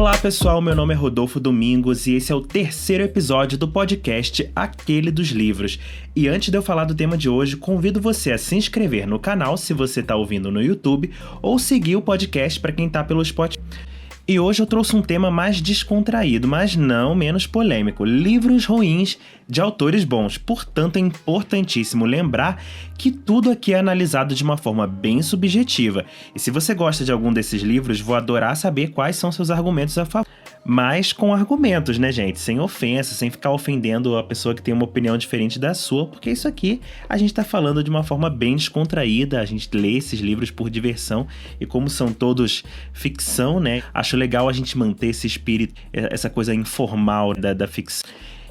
Olá pessoal, meu nome é Rodolfo Domingos e esse é o terceiro episódio do podcast Aquele dos Livros. E antes de eu falar do tema de hoje, convido você a se inscrever no canal se você está ouvindo no YouTube ou seguir o podcast para quem está pelo Spotify. E hoje eu trouxe um tema mais descontraído, mas não menos polêmico: livros ruins de autores bons. Portanto, é importantíssimo lembrar que tudo aqui é analisado de uma forma bem subjetiva. E se você gosta de algum desses livros, vou adorar saber quais são seus argumentos a favor. Mas com argumentos, né, gente? Sem ofensa, sem ficar ofendendo a pessoa que tem uma opinião diferente da sua, porque isso aqui a gente tá falando de uma forma bem descontraída, a gente lê esses livros por diversão, e como são todos ficção, né, acho legal a gente manter esse espírito, essa coisa informal da ficção.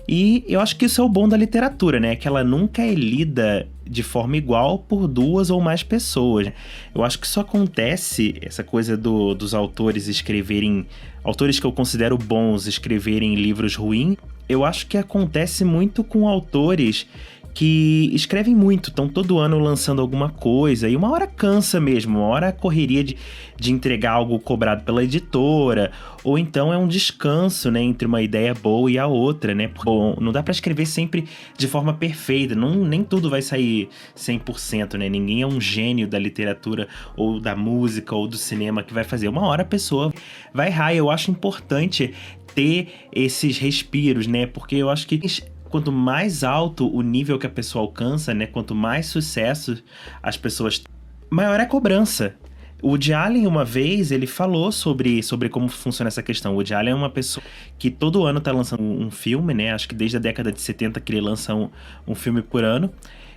E eu acho que isso é o bom da literatura, né? Que ela nunca é lida de forma igual por duas ou mais pessoas. Eu acho que isso acontece, essa coisa dos autores escreverem... Autores que eu considero bons escreverem livros ruins, eu acho que acontece muito com autores que escrevem muito, estão todo ano lançando alguma coisa, e uma hora cansa mesmo, uma hora a correria de entregar algo cobrado pela editora, ou então é um descanso, né, entre uma ideia boa e a outra, né? Bom, não dá pra escrever sempre de forma perfeita, nem tudo vai sair 100%, né? Ninguém é um gênio da literatura, ou da música, ou do cinema que vai fazer. Uma hora a pessoa vai errar, e eu acho importante ter esses respiros, né? Porque eu acho que quanto mais alto o nível que a pessoa alcança, né, quanto mais sucesso as pessoas têm, maior é a cobrança. O Woody Allen, uma vez, ele falou sobre como funciona essa questão. O Woody Allen é uma pessoa que todo ano tá lançando um filme, né? Acho que desde a década de 70 que ele lança um filme por ano.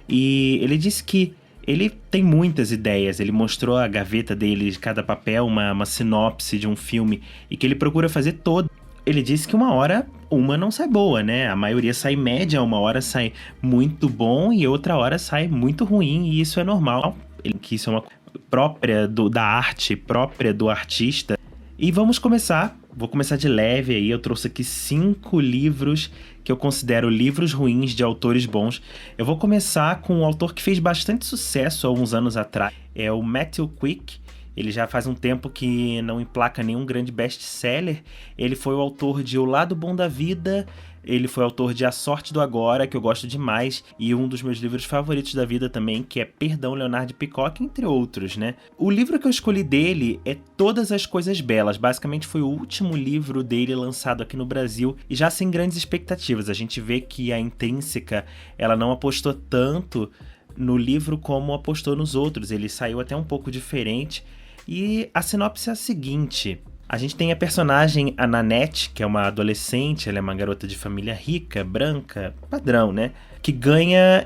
E ele disse que ele tem muitas ideias. Ele mostrou a gaveta dele, de cada papel, uma sinopse de um filme, e que ele procura fazer todo. Ele disse que uma hora uma não sai boa, né? A maioria sai média, uma hora sai muito bom e outra hora sai muito ruim, e isso é normal. Que isso é uma própria da arte, própria do artista. E vamos começar. Vou começar de leve aí. Eu trouxe aqui 5 livros que eu considero livros ruins de autores bons. Eu vou começar com um autor que fez bastante sucesso há uns anos atrás. É o Matthew Quick. Ele já faz um tempo que não emplaca nenhum grande best-seller. Ele foi o autor de O Lado Bom da Vida, ele foi autor de A Sorte do Agora, que eu gosto demais, e um dos meus livros favoritos da vida também, que é Perdão, Leonardo Peacock, entre outros, né? O livro que eu escolhi dele é Todas as Coisas Belas. Basicamente foi o último livro dele lançado aqui no Brasil, e já sem grandes expectativas. A gente vê que a Intrínseca, ela não apostou tanto no livro como apostou nos outros. Ele saiu até um pouco diferente. E a sinopse é a seguinte: a gente tem a personagem, a Nanette, que é uma adolescente, ela é uma garota de família rica, branca, padrão, né?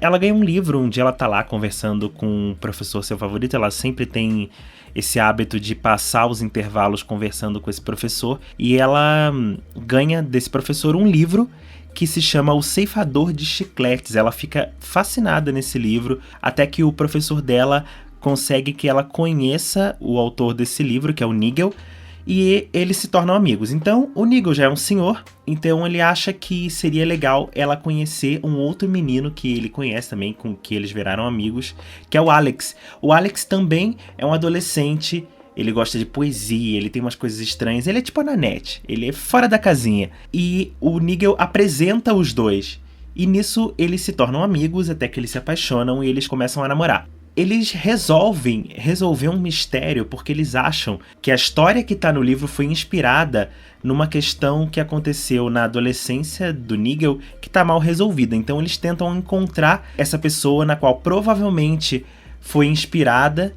Ela ganha um livro, um dia ela tá lá conversando com o professor seu favorito, ela sempre tem esse hábito de passar os intervalos conversando com esse professor, e ela ganha desse professor um livro que se chama O Ceifador de Chicletes. Ela fica fascinada nesse livro, até que o professor dela consegue que ela conheça o autor desse livro, que é o Nigel, e eles se tornam amigos. Então, o Nigel já é um senhor, então ele acha que seria legal ela conhecer um outro menino que ele conhece também, com que eles viraram amigos, que é o Alex. O Alex também é um adolescente, ele gosta de poesia, ele tem umas coisas estranhas, ele é tipo a Nanette, ele é fora da casinha. E o Nigel apresenta os dois, e nisso eles se tornam amigos, até que eles se apaixonam e eles começam a namorar. Eles resolvem resolver um mistério porque eles acham que a história que está no livro foi inspirada numa questão que aconteceu na adolescência do Nigel que está mal resolvida. Então eles tentam encontrar essa pessoa na qual provavelmente foi inspirada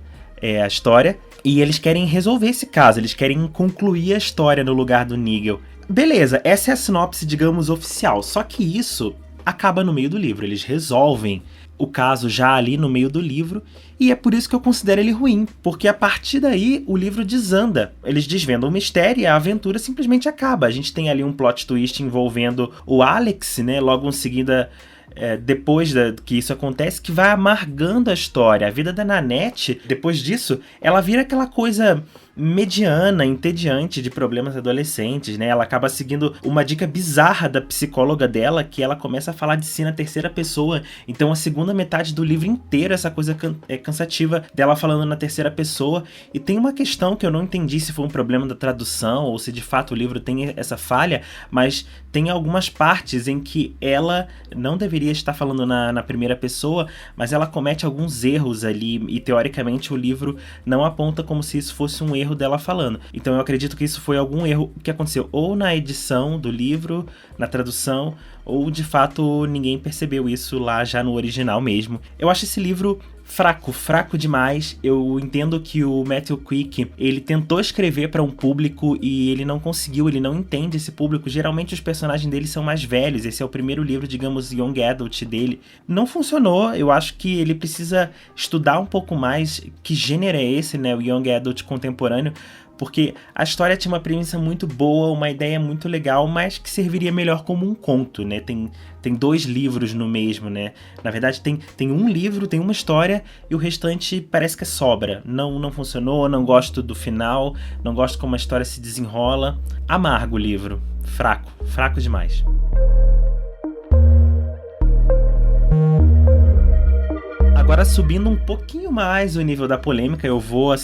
a história, e eles querem resolver esse caso, eles querem concluir a história no lugar do Nigel. Beleza, essa é a sinopse, digamos, oficial, só que isso acaba no meio do livro. Eles resolvem o caso já ali no meio do livro, e é por isso que eu considero ele ruim, porque a partir daí o livro desanda. Eles desvendam o mistério e a aventura simplesmente acaba. A gente tem ali um plot twist envolvendo o Alex, né, logo em seguida, depois que isso acontece, que vai amargando a história. A vida da Nanette, depois disso, ela vira aquela coisa mediana, entediante de problemas adolescentes, né? Ela acaba seguindo uma dica bizarra da psicóloga dela, que ela começa a falar de si na terceira pessoa. Então a segunda metade do livro inteiro, essa coisa é cansativa dela falando na terceira pessoa. E tem uma questão que eu não entendi se foi um problema da tradução ou se de fato o livro tem essa falha, mas tem algumas partes em que ela não deveria estar falando na primeira pessoa, mas ela comete alguns erros ali e teoricamente o livro não aponta como se isso fosse um erro dela falando. Então eu acredito que isso foi algum erro que aconteceu ou na edição do livro, na tradução, ou de fato ninguém percebeu isso lá já no original mesmo. Eu acho esse livro fraco demais. Eu entendo que o Matthew Quick, ele tentou escrever para um público e ele não conseguiu, ele não entende esse público. Geralmente os personagens dele são mais velhos, esse é o primeiro livro, digamos, young adult dele. Não funcionou, eu acho que ele precisa estudar um pouco mais que gênero é esse, né, o young adult contemporâneo, porque a história tinha uma premissa muito boa, uma ideia muito legal, mas que serviria melhor como um conto, né? Tem 2 livros no mesmo, né? Na verdade, tem um livro, tem uma história, e o restante parece que é sobra. Não funcionou, não gosto do final, não gosto como a história se desenrola. Amargo o livro. Fraco demais. Agora, subindo um pouquinho mais o nível da polêmica, eu vou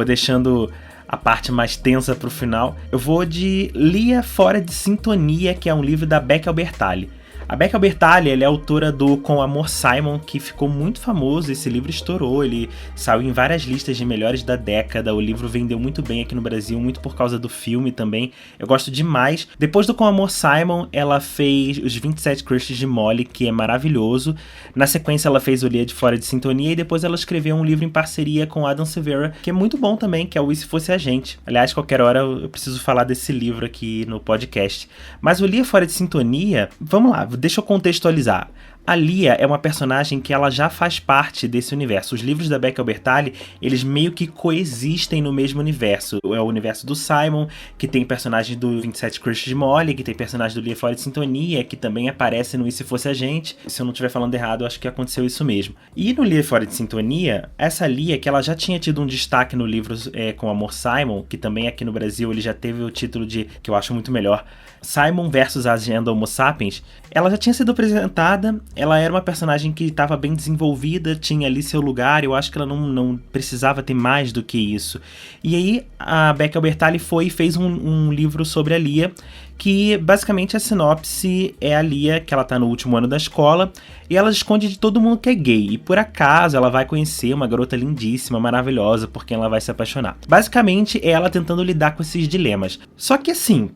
deixando a parte mais tensa pro final. Eu vou de Lia Fora de Sintonia, que é um livro da Becky Albertalli. A Becky Albertalli, ela é autora do Com Amor, Simon, que ficou muito famoso. Esse livro estourou, ele saiu em várias listas de melhores da década. O livro vendeu muito bem aqui no Brasil, muito por causa do filme também. Eu gosto demais. Depois do Com Amor, Simon, ela fez Os 27 Crushes de Molly, que é maravilhoso. Na sequência, ela fez o Lia de Fora de Sintonia, e depois ela escreveu um livro em parceria com Adam Silveira, que é muito bom também, que é o E Se Fosse a Gente. Aliás, qualquer hora eu preciso falar desse livro aqui no podcast. Mas o Lia Fora de Sintonia, vamos lá, deixa eu contextualizar. A Lia é uma personagem que ela já faz parte desse universo. Os livros da Becky Albertalli, eles meio que coexistem no mesmo universo. É o universo do Simon, que tem personagem do 27 Crushes de Molly, que tem personagem do Lia Fora de Sintonia, que também aparece no E Se Fosse a Gente. Se eu não estiver falando errado, eu acho que aconteceu isso mesmo. E no Lia Fora de Sintonia, essa Lia, que ela já tinha tido um destaque no livro Com Amor, Simon, que também aqui no Brasil ele já teve o título de, que eu acho muito melhor, Simon versus a Agenda Homo Sapiens. Ela já tinha sido apresentada, ela era uma personagem que estava bem desenvolvida, tinha ali seu lugar, eu acho que ela não precisava ter mais do que isso. E aí a Becky Albertalli foi e fez um livro sobre a Lia, que basicamente a sinopse é a Lia, que ela tá no último ano da escola, e ela esconde de todo mundo que é gay, e por acaso ela vai conhecer uma garota lindíssima, maravilhosa, por quem ela vai se apaixonar. Basicamente é ela tentando lidar com esses dilemas. Só que assim,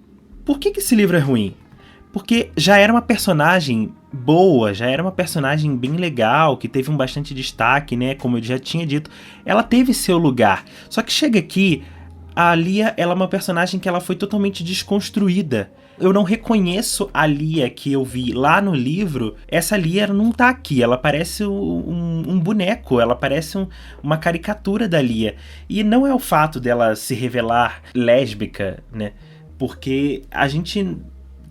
por que esse livro é ruim? Porque já era uma personagem boa, já era uma personagem bem legal, que teve um bastante destaque, né? Como eu já tinha dito, ela teve seu lugar. Só que chega aqui, a Lia, ela é uma personagem que ela foi totalmente desconstruída. Eu não reconheço a Lia que eu vi lá no livro. Essa Lia não tá aqui, ela parece um boneco, ela parece uma caricatura da Lia. E não é o fato dela se revelar lésbica, né? Porque a gente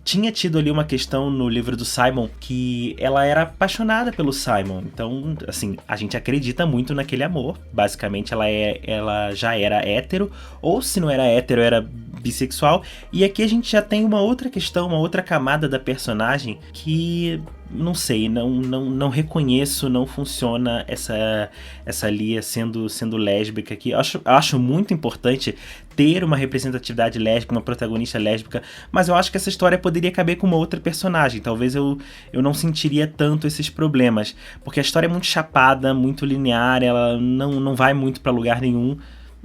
tinha tido ali uma questão no livro do Simon que ela era apaixonada pelo Simon. Então, assim, a gente acredita muito naquele amor. Basicamente, ela já era hétero, ou se não era hétero, era bissexual. E aqui a gente já tem uma outra questão, uma outra camada da personagem que, não sei, não reconheço, não funciona essa Lia sendo lésbica aqui. Eu acho muito importante ter uma representatividade lésbica, uma protagonista lésbica, mas eu acho que essa história poderia caber com uma outra personagem. Talvez eu não sentiria tanto esses problemas, porque a história é muito chapada, muito linear, ela não vai muito pra lugar nenhum.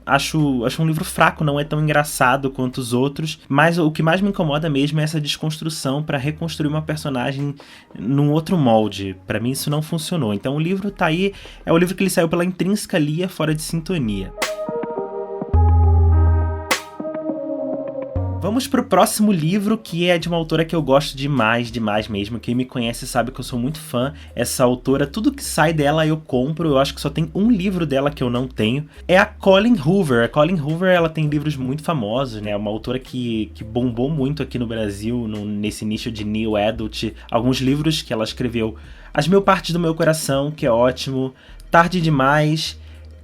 Acho um livro fraco, não é tão engraçado quanto os outros, mas o que mais me incomoda mesmo é essa desconstrução para reconstruir uma personagem num outro molde. Para mim isso não funcionou. Então o livro tá aí, é o livro que ele saiu pela Intrínseca Lia Fora de Sintonia. Vamos pro próximo livro, que é de uma autora que eu gosto demais mesmo. Quem me conhece sabe que eu sou muito fã. Essa autora, tudo que sai dela eu compro. Eu acho que só tem um livro dela que eu não tenho. É a Colleen Hoover. A Colleen Hoover, ela tem livros muito famosos, né? Uma autora que bombou muito aqui no Brasil, nesse nicho de New Adult. Alguns livros que ela escreveu. As Mil Partes do Meu Coração, que é ótimo. Tarde Demais.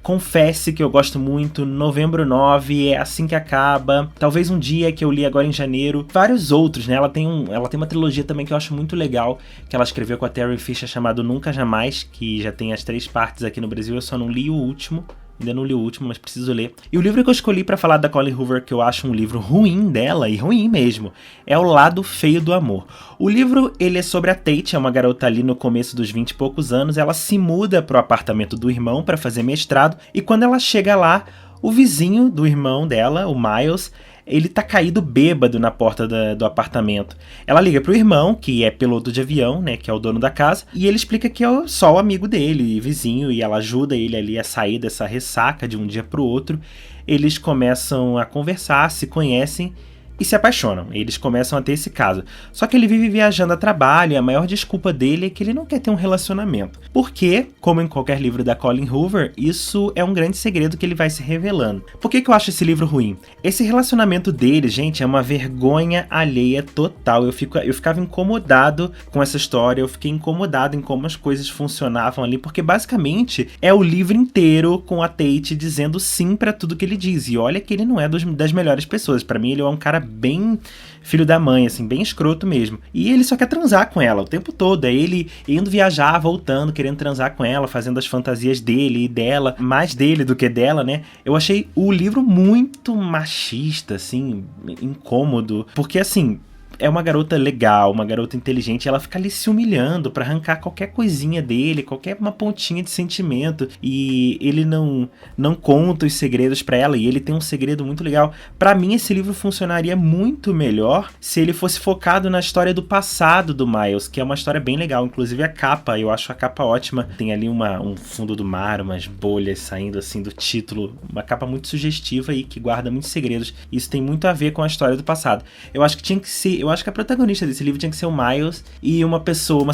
Confesse que eu gosto muito, Novembro 9, É Assim Que Acaba, Talvez Um Dia, que eu li agora em janeiro, vários outros, né? Ela tem uma trilogia também que eu acho muito legal, que ela escreveu com a Terry Fisher, chamado Nunca Jamais, que já tem as 3 partes aqui no Brasil, eu só não li o último. Ainda não li o último, mas preciso ler. E o livro que eu escolhi pra falar da Colleen Hoover, que eu acho um livro ruim dela, e ruim mesmo, é O Lado Feio do Amor. O livro, ele é sobre a Tate, é uma garota ali no começo dos 20 e poucos anos, ela se muda pro apartamento do irmão pra fazer mestrado, e quando ela chega lá, o vizinho do irmão dela, o Miles, ele tá caído bêbado na porta do apartamento. Ela liga pro irmão, que é piloto de avião, né, que é o dono da casa, e ele explica que é só o amigo dele, vizinho, e ela ajuda ele ali a sair dessa ressaca de um dia pro outro. Eles começam a conversar, se conhecem e se apaixonam. Eles começam a ter esse caso. Só que ele vive viajando a trabalho e a maior desculpa dele é que ele não quer ter um relacionamento. Porque, como em qualquer livro da Colleen Hoover, isso é um grande segredo que ele vai se revelando. Por que eu acho esse livro ruim? Esse relacionamento dele, gente, é uma vergonha alheia total. Eu ficava incomodado com essa história, eu fiquei incomodado em como as coisas funcionavam ali, porque basicamente é o livro inteiro com a Tate dizendo sim pra tudo que ele diz. E olha que ele não é das melhores pessoas. Pra mim, ele é um cara bem filho da mãe, assim, bem escroto mesmo. E ele só quer transar com ela o tempo todo. É ele indo viajar, voltando, querendo transar com ela, fazendo as fantasias dele e dela, mais dele do que dela, né? Eu achei o livro muito machista, assim, incômodo. Porque, assim, é uma garota legal, uma garota inteligente, ela fica ali se humilhando pra arrancar qualquer coisinha dele, qualquer uma pontinha de sentimento, e ele não conta os segredos pra ela, e ele tem um segredo muito legal. Pra mim, esse livro funcionaria muito melhor se ele fosse focado na história do passado do Miles, que é uma história bem legal, inclusive a capa, eu acho a capa ótima, tem ali um fundo do mar, umas bolhas saindo assim do título, uma capa muito sugestiva e que guarda muitos segredos. Isso tem muito a ver com a história do passado. Eu acho que a protagonista desse livro tinha que ser o Miles e uma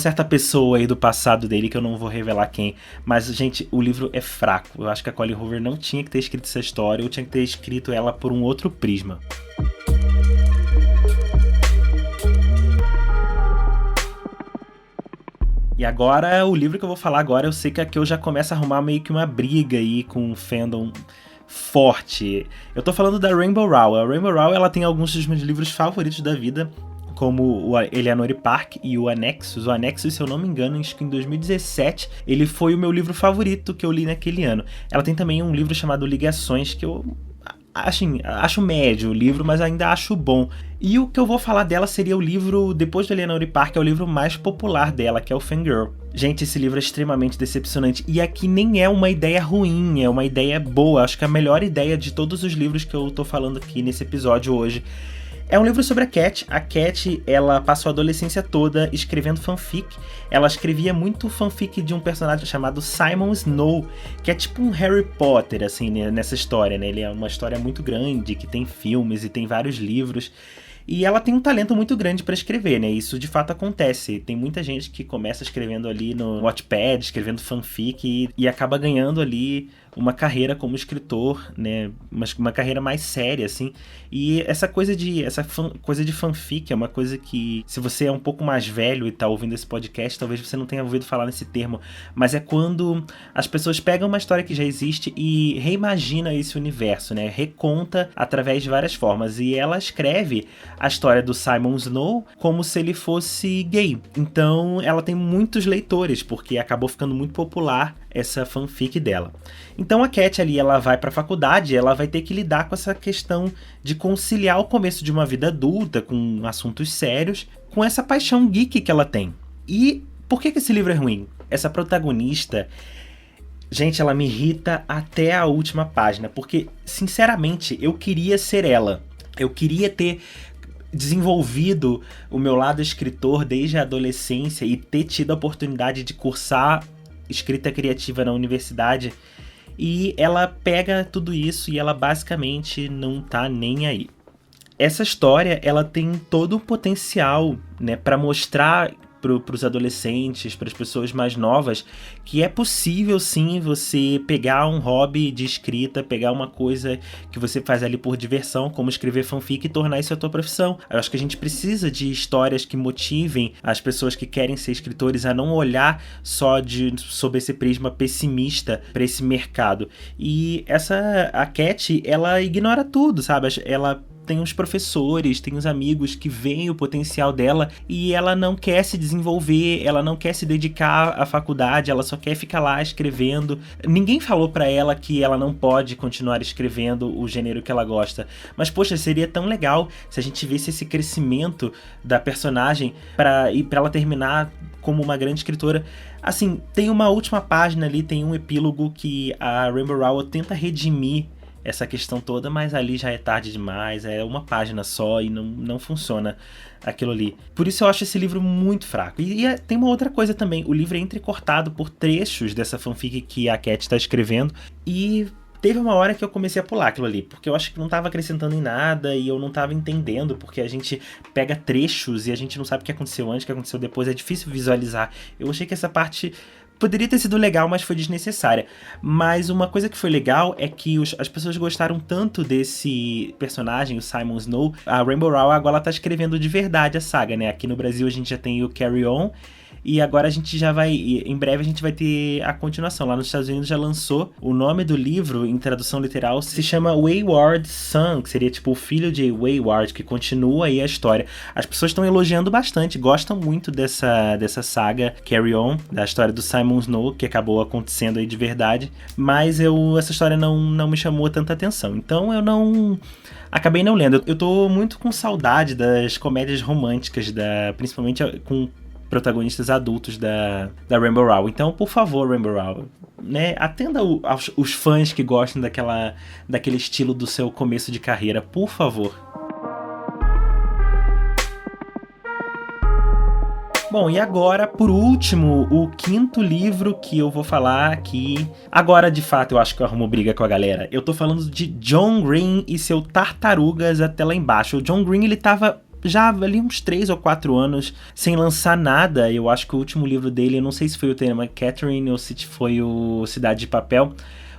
certa pessoa aí do passado dele, que eu não vou revelar quem. Mas, gente, o livro é fraco. Eu acho que a Colleen Hoover não tinha que ter escrito essa história, ou tinha que ter escrito ela por um outro prisma. E agora, o livro que eu vou falar agora, eu sei que aqui eu já começo a arrumar meio que uma briga aí com o fandom forte. Eu tô falando da Rainbow Rowell. A Rainbow Rowell, ela tem alguns dos meus livros favoritos da vida, como o Eleanor Park e o Anexus. O Anexus, se eu não me engano, acho que em 2017, ele foi o meu livro favorito que eu li naquele ano. Ela tem também um livro chamado Ligações, que eu acho médio o livro, mas ainda acho bom. E o que eu vou falar dela seria o livro, depois do Eleanor Park, é o livro mais popular dela, que é o Fangirl. Gente, esse livro é extremamente decepcionante. E aqui nem é uma ideia ruim, é uma ideia boa. Acho que é a melhor ideia de todos os livros que eu tô falando aqui nesse episódio hoje. É um livro sobre a Cat. A Cat, ela passou a adolescência toda escrevendo fanfic. Ela escrevia muito fanfic de um personagem chamado Simon Snow, que é tipo um Harry Potter, assim, nessa história, né? Ele é uma história muito grande, que tem filmes e tem vários livros. E ela tem um talento muito grande para escrever, né? Isso de fato acontece. Tem muita gente que começa escrevendo ali no Wattpad, escrevendo fanfic e acaba ganhando ali uma carreira como escritor, né? Uma carreira mais séria, assim. E essa coisa de fanfic é uma coisa que, se você é um pouco mais velho e tá ouvindo esse podcast, talvez você não tenha ouvido falar nesse termo, mas é quando as pessoas pegam uma história que já existe e reimagina esse universo, né? Reconta através de várias formas. E ela escreve a história do Simon Snow como se ele fosse gay. Então ela tem muitos leitores, porque acabou ficando muito popular essa fanfic dela. Então a Cat ali, ela vai pra faculdade, ela vai ter que lidar com essa questão de conciliar o começo de uma vida adulta, com assuntos sérios, com essa paixão geek que ela tem. E por que esse livro é ruim? Essa protagonista, gente, ela me irrita até a última página, porque, sinceramente, eu queria ser ela. Eu queria ter desenvolvido o meu lado escritor desde a adolescência e ter tido a oportunidade de cursar escrita criativa na universidade, e ela pega tudo isso e ela basicamente não tá nem aí. Essa história, ela tem todo o potencial, né, para mostrar pros adolescentes, pras pessoas mais novas, que é possível sim você pegar um hobby de escrita, pegar uma coisa que você faz ali por diversão, como escrever fanfic, e tornar isso a tua profissão. Eu acho que a gente precisa de histórias que motivem as pessoas que querem ser escritores a não olhar só sob esse prisma pessimista para esse mercado. E a Cat, ela ignora tudo, sabe? Ela tem os professores, tem os amigos que veem o potencial dela e ela não quer se desenvolver, ela não quer se dedicar à faculdade, ela só quer ficar lá escrevendo. Ninguém falou pra ela que ela não pode continuar escrevendo o gênero que ela gosta. Mas, poxa, seria tão legal se a gente visse esse crescimento da personagem pra ela terminar como uma grande escritora. Assim, tem uma última página ali, tem um epílogo que a Rainbow Rowell tenta redimir essa questão toda, mas ali já é tarde demais, é uma página só e não funciona aquilo ali. Por isso eu acho esse livro muito fraco. E tem uma outra coisa também, o livro é entrecortado por trechos dessa fanfic que a Cat está escrevendo, e teve uma hora que eu comecei a pular aquilo ali, porque eu acho que não estava acrescentando em nada e eu não estava entendendo, porque a gente pega trechos e a gente não sabe o que aconteceu antes, o que aconteceu depois, é difícil visualizar. Eu achei que essa parte poderia ter sido legal, mas foi desnecessária. Mas uma coisa que foi legal é que as pessoas gostaram tanto desse personagem, o Simon Snow. A Rainbow Rowell agora ela tá escrevendo de verdade a saga, né? Aqui no Brasil a gente já tem o Carry On, e agora a gente já vai, em breve a gente vai ter a continuação. Lá nos Estados Unidos já lançou. O nome do livro, em tradução literal, se chama Wayward Son, que seria tipo o filho de Wayward, que continua aí a história. As pessoas estão elogiando bastante, gostam muito dessa saga Carry On, da história do Simon Snow, que acabou acontecendo aí de verdade, mas essa história não me chamou tanta atenção, então eu acabei não lendo. Eu tô muito com saudade das comédias românticas, principalmente com protagonistas adultos da Rainbow Rowell. Então, por favor, Rainbow Rowell, né, atenda os fãs que gostam daquele estilo do seu começo de carreira, por favor. Bom, e agora, por último, o quinto livro que eu vou falar aqui. Agora, de fato, eu acho que eu arrumo briga com a galera. Eu tô falando de John Green e seu Tartarugas Até Lá Embaixo. O John Green, ele tava já ali uns 3 ou 4 anos sem lançar nada. Eu acho que o último livro dele, eu não sei se foi o Terema Catherine ou se foi o Cidade de Papel.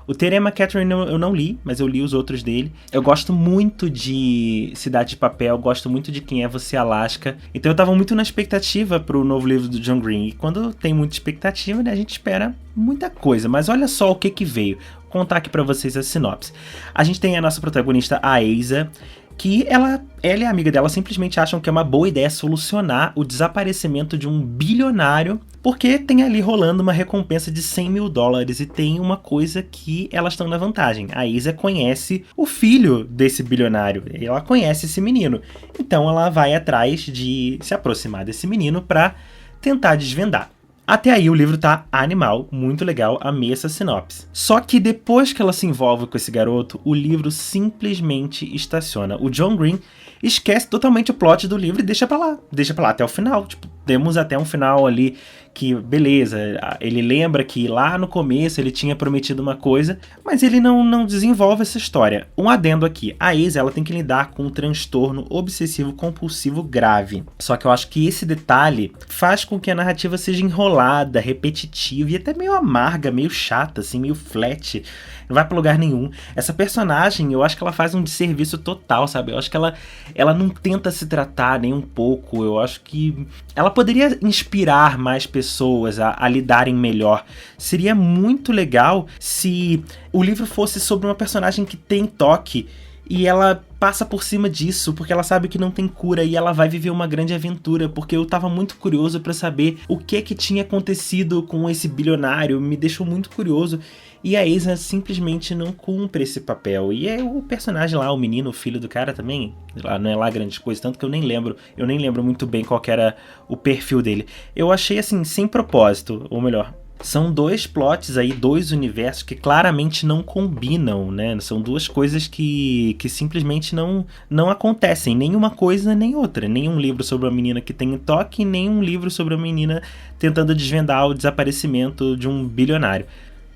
O Terema Catherine eu não li, mas eu li os outros dele. Eu gosto muito de Cidade de Papel, gosto muito de Quem é Você, Alaska. Então eu tava muito na expectativa pro novo livro do John Green. E quando tem muita expectativa, né, a gente espera muita coisa. Mas olha só o que veio. Vou contar aqui pra vocês a sinopse. A gente tem a nossa protagonista, a Asa, que ela e a amiga dela simplesmente acham que é uma boa ideia solucionar o desaparecimento de um bilionário, porque tem ali rolando uma recompensa de $100 mil, e tem uma coisa que elas estão na vantagem. A Isa conhece o filho desse bilionário, ela conhece esse menino, então ela vai atrás de se aproximar desse menino para tentar desvendar. Até aí o livro tá animal, muito legal, amei essa sinopse. Só que depois que ela se envolve com esse garoto, o livro simplesmente estaciona. O John Green esquece totalmente o plot do livro e deixa pra lá até o final. Tipo, temos até um final ali que, beleza, ele lembra que lá no começo ele tinha prometido uma coisa, mas ele não desenvolve essa história. Um adendo aqui, a Asa, ela tem que lidar com um transtorno obsessivo-compulsivo grave. Só que eu acho que esse detalhe faz com que a narrativa seja enrolada, repetitiva e até meio amarga, meio chata, assim, meio flat. Não vai pra lugar nenhum. Essa personagem, eu acho que ela faz um desserviço total, sabe? Eu acho que ela não tenta se tratar nem um pouco. Eu acho que ela poderia inspirar mais pessoas a lidarem melhor. Seria muito legal se o livro fosse sobre uma personagem que tem toque e ela passa por cima disso, porque ela sabe que não tem cura e ela vai viver uma grande aventura, porque eu tava muito curioso pra saber o que tinha acontecido com esse bilionário, me deixou muito curioso. E a Asa simplesmente não cumpre esse papel. E é o personagem lá, o menino, o filho do cara também, não é lá grande coisa, tanto que eu nem lembro muito bem qual que era o perfil dele. Eu achei assim, sem propósito, ou melhor, são 2 plots aí, 2 universos que claramente não combinam, né? São 2 coisas que simplesmente não acontecem, nem uma coisa nem outra. Nem um livro sobre uma menina que tem toque, nem um livro sobre uma menina tentando desvendar o desaparecimento de um bilionário.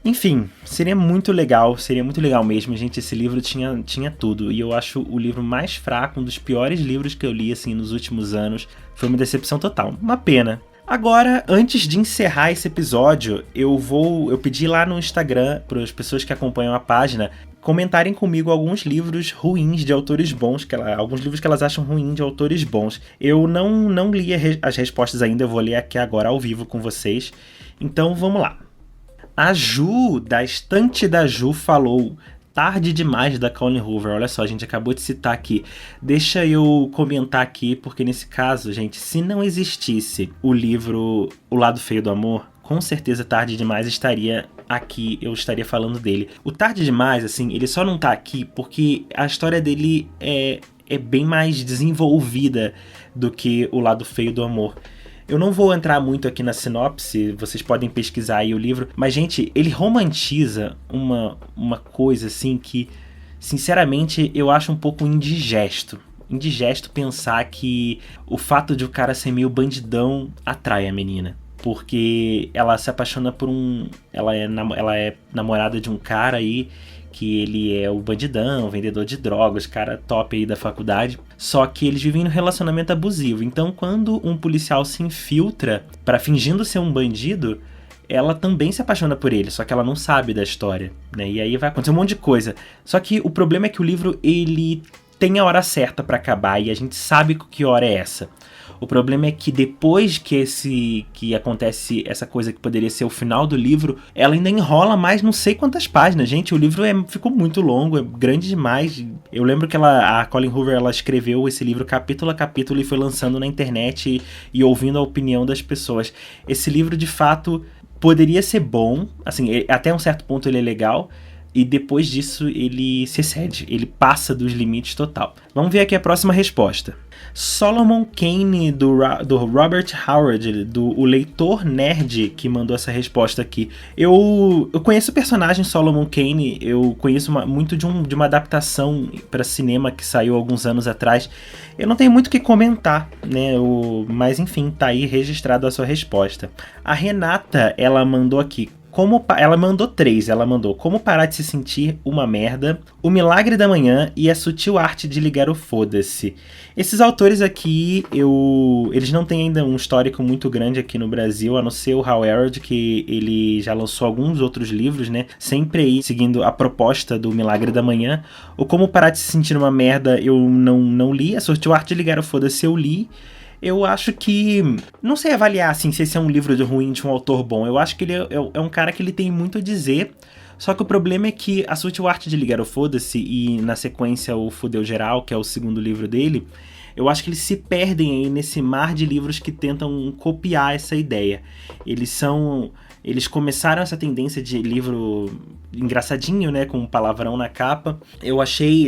Enfim, seria muito legal mesmo, gente. Esse livro tinha tudo, e eu acho o livro mais fraco, um dos piores livros que eu li, assim, nos últimos anos. Foi uma decepção total, uma pena. Agora, antes de encerrar esse episódio, eu pedi lá no Instagram para as pessoas que acompanham a página comentarem comigo alguns livros ruins de autores bons, alguns livros que elas acham ruins de autores bons. Eu não li as respostas ainda, eu vou ler aqui agora ao vivo com vocês. Então vamos lá. A Ju, da Estante da Ju, falou: Tarde Demais, da Colleen Hoover. Olha só, a gente acabou de citar aqui. Deixa eu comentar aqui, porque nesse caso, gente, se não existisse o livro O Lado Feio do Amor, com certeza Tarde Demais estaria aqui, eu estaria falando dele. O Tarde Demais, assim, ele só não tá aqui porque a história dele é bem mais desenvolvida do que O Lado Feio do Amor. Eu não vou entrar muito aqui na sinopse, vocês podem pesquisar aí o livro, mas, gente, ele romantiza uma coisa, assim, que, sinceramente, eu acho um pouco indigesto. Indigesto pensar que o fato de o cara ser meio bandidão atrai a menina. Porque ela se apaixona por ela é namorada de um cara aí, que ele é o bandidão, vendedor de drogas, cara top aí da faculdade. Só que eles vivem num relacionamento abusivo. Então, quando um policial se infiltra fingindo ser um bandido, ela também se apaixona por ele, só que ela não sabe da história, né? E aí vai acontecer um monte de coisa. Só que o problema é que o livro, ele tem a hora certa pra acabar e a gente sabe que hora é essa. O problema é que depois que acontece essa coisa que poderia ser o final do livro, ela ainda enrola mais não sei quantas páginas. Gente, o livro ficou muito longo, é grande demais. Eu lembro que a Colleen Hoover, ela escreveu esse livro capítulo a capítulo e foi lançando na internet e ouvindo a opinião das pessoas. Esse livro, de fato, poderia ser bom, assim, até um certo ponto ele é legal, e depois disso ele se excede, ele passa dos limites total. Vamos ver aqui a próxima resposta. Solomon Kane, do Robert Howard, o leitor nerd, que mandou essa resposta aqui. Eu conheço o personagem Solomon Kane, eu conheço muito de uma adaptação para cinema que saiu alguns anos atrás. Eu não tenho muito o que comentar, né? Mas enfim, tá aí registrado a sua resposta. A Renata, ela mandou aqui. Ela mandou 3, ela mandou Como Parar de Se Sentir Uma Merda, O Milagre da Manhã e A Sutil Arte de Ligar o Foda-se. Esses autores aqui, eles não têm ainda um histórico muito grande aqui no Brasil, a não ser o Howard, que ele já lançou alguns outros livros, né? Sempre aí seguindo a proposta do Milagre da Manhã. O Como Parar de Se Sentir Uma Merda eu não li, A Sutil Arte de Ligar o Foda-se eu li. Eu acho que... Não sei avaliar, assim, se esse é um livro ruim de um autor bom. Eu acho que ele é um cara que ele tem muito a dizer. Só que o problema é que A Sutil Arte de Ligar o Foda-se e, na sequência, o Fudeu Geral, que é o segundo livro dele, eu acho que eles se perdem aí nesse mar de livros que tentam copiar essa ideia. Eles começaram essa tendência de livro engraçadinho, né, com um palavrão na capa.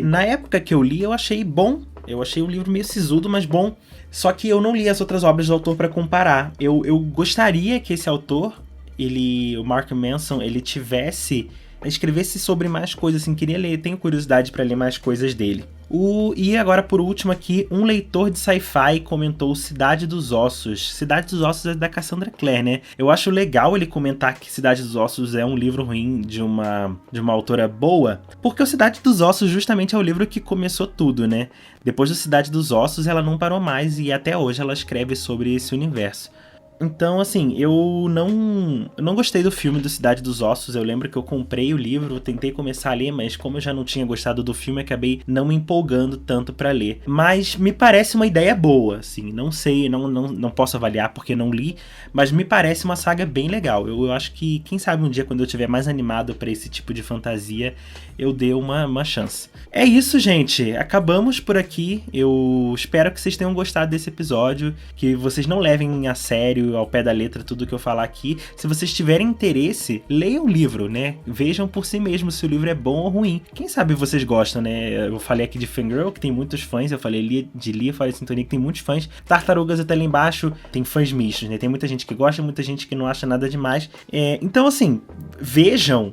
Na época que eu li, eu achei bom. Eu achei o livro meio sisudo, mas bom. Só que eu não li as outras obras do autor para comparar. Eu gostaria que esse autor, o Mark Manson, ele escrevesse sobre mais coisas, assim, queria ler, tenho curiosidade para ler mais coisas dele. E agora, por último aqui, um leitor de sci-fi comentou Cidade dos Ossos. Cidade dos Ossos é da Cassandra Clare, né? Eu acho legal ele comentar que Cidade dos Ossos é um livro ruim de uma autora boa, porque o Cidade dos Ossos justamente é o livro que começou tudo, né? Depois do Cidade dos Ossos, ela não parou mais e até hoje ela escreve sobre esse universo. Então, assim, eu não gostei do filme do Cidade dos Ossos. Eu lembro que eu comprei o livro, tentei começar a ler, mas como eu já não tinha gostado do filme, acabei não me empolgando tanto pra ler. Mas me parece uma ideia boa, assim, não sei, não posso avaliar porque não li, mas me parece uma saga bem legal. Eu acho que, quem sabe um dia, quando eu estiver mais animado pra esse tipo de fantasia, eu dê uma chance. É isso, gente. Acabamos por aqui. Eu espero que vocês tenham gostado desse episódio, que vocês não levem a sério, ao pé da letra, tudo que eu falar aqui. Se vocês tiverem interesse, leiam o livro, né? Vejam por si mesmos se o livro é bom ou ruim. Quem sabe vocês gostam, né? Eu falei aqui de Fangirl, que tem muitos fãs. Eu falei de Lia, falei de Sintonia, que tem muitos fãs. Tartarugas até lá embaixo, tem fãs mistos, né? Tem muita gente que gosta, muita gente que não acha nada demais. Então, assim, vejam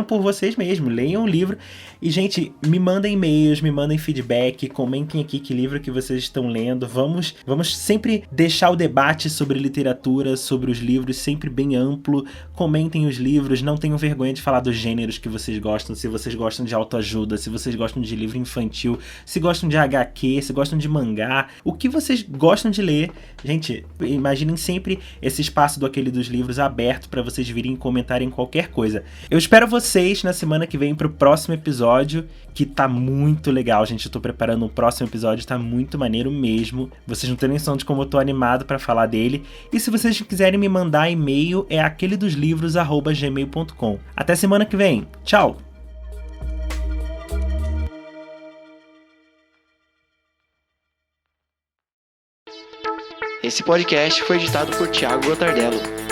por vocês mesmos. Leiam o livro. E, gente, me mandem e-mails, me mandem feedback, comentem aqui que livro que vocês estão lendo. Vamos sempre deixar o debate sobre literatura literatura, sobre os livros, sempre bem amplo. Comentem os livros, não tenham vergonha de falar dos gêneros que vocês gostam, se vocês gostam de autoajuda, se vocês gostam de livro infantil, se gostam de HQ, se gostam de mangá, o que vocês gostam de ler. Gente, imaginem sempre esse espaço do Aquele dos Livros aberto para vocês virem e comentarem qualquer coisa. Eu espero vocês na semana que vem pro próximo episódio, que tá muito legal, gente. Eu tô preparando um próximo episódio, tá muito maneiro mesmo. Vocês não têm noção de como eu tô animado pra falar dele. E se vocês quiserem me mandar e-mail, é aqueledoslivros@gmail.com. Até semana que vem. Tchau! Esse podcast foi editado por Thiago Gotardello.